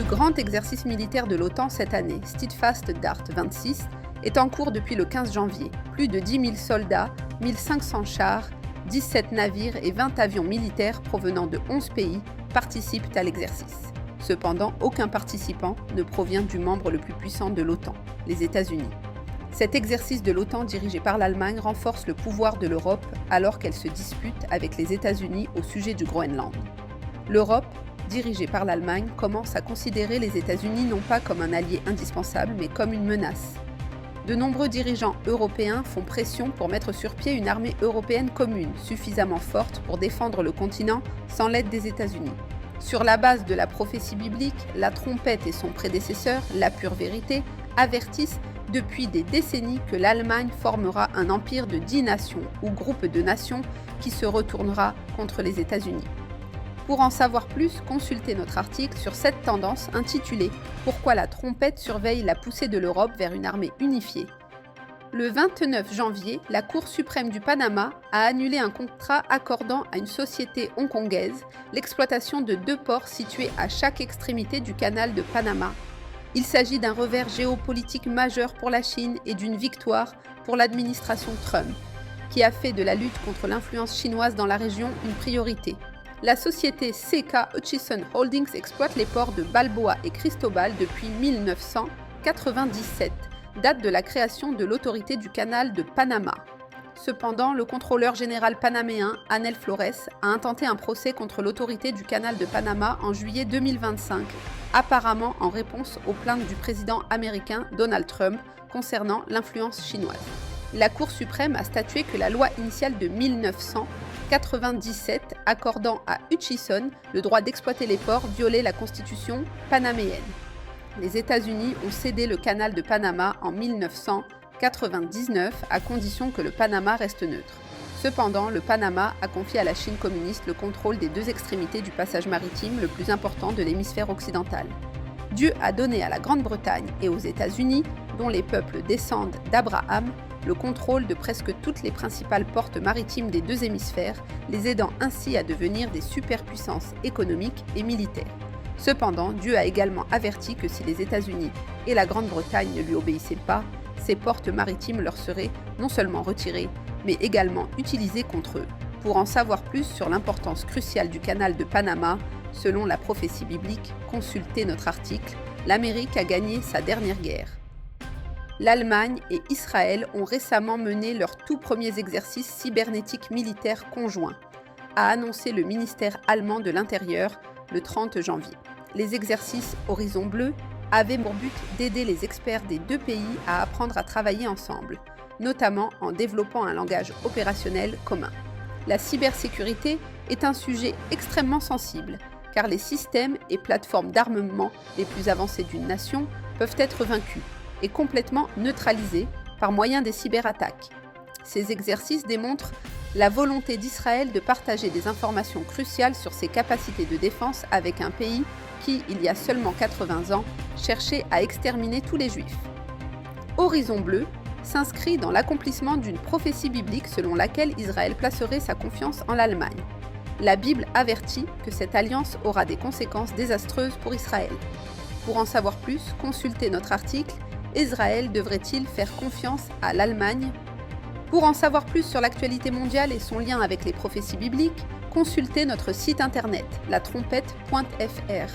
grand exercice militaire de l'OTAN cette année, Steadfast Dart 26, est en cours depuis le 15 janvier. Plus de 10 000 soldats, 1500 chars, 17 navires et 20 avions militaires provenant de 11 pays participent à l'exercice. Cependant, aucun participant ne provient du membre le plus puissant de l'OTAN, les États-Unis. Cet exercice de l'OTAN dirigé par l'Allemagne renforce le pouvoir de l'Europe alors qu'elle se dispute avec les États-Unis au sujet du Groenland. L'Europe, dirigée par l'Allemagne, commence à considérer les États-Unis non pas comme un allié indispensable, mais comme une menace. De nombreux dirigeants européens font pression pour mettre sur pied une armée européenne commune, suffisamment forte pour défendre le continent sans l'aide des États-Unis. Sur la base de la prophétie biblique, la trompette et son prédécesseur, la pure vérité, avertissent depuis des décennies que l'Allemagne formera un empire de 10 nations ou groupes de nations qui se retournera contre les États-Unis. Pour en savoir plus, consultez notre article sur cette tendance intitulé « Pourquoi la trompette surveille la poussée de l'Europe vers une armée unifiée ». Le 29 janvier, la Cour suprême du Panama a annulé un contrat accordant à une société hongkongaise l'exploitation de 2 ports situés à chaque extrémité du canal de Panama. Il s'agit d'un revers géopolitique majeur pour la Chine et d'une victoire pour l'administration Trump, qui a fait de la lutte contre l'influence chinoise dans la région une priorité. La société CK Hutchison Holdings exploite les ports de Balboa et Cristobal depuis 1997, date de la création de l'autorité du canal de Panama. Cependant, le contrôleur général panaméen, Anel Flores, a intenté un procès contre l'autorité du canal de Panama en juillet 2025, apparemment en réponse aux plaintes du président américain Donald Trump concernant l'influence chinoise. La Cour suprême a statué que la loi initiale de 1997 accordant à Hutchison le droit d'exploiter les ports violait la constitution panaméenne. Les États-Unis ont cédé le canal de Panama en 1999 à condition que le Panama reste neutre. Cependant, le Panama a confié à la Chine communiste le contrôle des 2 extrémités du passage maritime le plus important de l'hémisphère occidental. Dieu a donné à la Grande-Bretagne et aux États-Unis, dont les peuples descendent d'Abraham, le contrôle de presque toutes les principales portes maritimes des 2 hémisphères, les aidant ainsi à devenir des superpuissances économiques et militaires. Cependant, Dieu a également averti que si les États-Unis et la Grande-Bretagne ne lui obéissaient pas, ces portes maritimes leur seraient non seulement retirées, mais également utilisées contre eux. Pour en savoir plus sur l'importance cruciale du canal de Panama, selon la prophétie biblique, consultez notre article « L'Amérique a gagné sa dernière guerre ». L'Allemagne et Israël ont récemment mené leurs tout premiers exercices cybernétiques militaires conjoints, a annoncé le ministère allemand de l'Intérieur le 30 janvier. Les exercices Horizon Bleu avaient pour but d'aider les experts des 2 pays à apprendre à travailler ensemble, notamment en développant un langage opérationnel commun. La cybersécurité est un sujet extrêmement sensible, car les systèmes et plateformes d'armement les plus avancés d'une nation peuvent être vaincus et complètement neutralisés par moyen des cyberattaques. Ces exercices démontrent la volonté d'Israël de partager des informations cruciales sur ses capacités de défense avec un pays qui, il y a seulement 80 ans, cherchait à exterminer tous les Juifs. Horizon Bleu s'inscrit dans l'accomplissement d'une prophétie biblique selon laquelle Israël placerait sa confiance en l'Allemagne. La Bible avertit que cette alliance aura des conséquences désastreuses pour Israël. Pour en savoir plus, consultez notre article « Israël devrait-il faire confiance à l'Allemagne ?» Pour en savoir plus sur l'actualité mondiale et son lien avec les prophéties bibliques, consultez notre site internet latrompette.fr.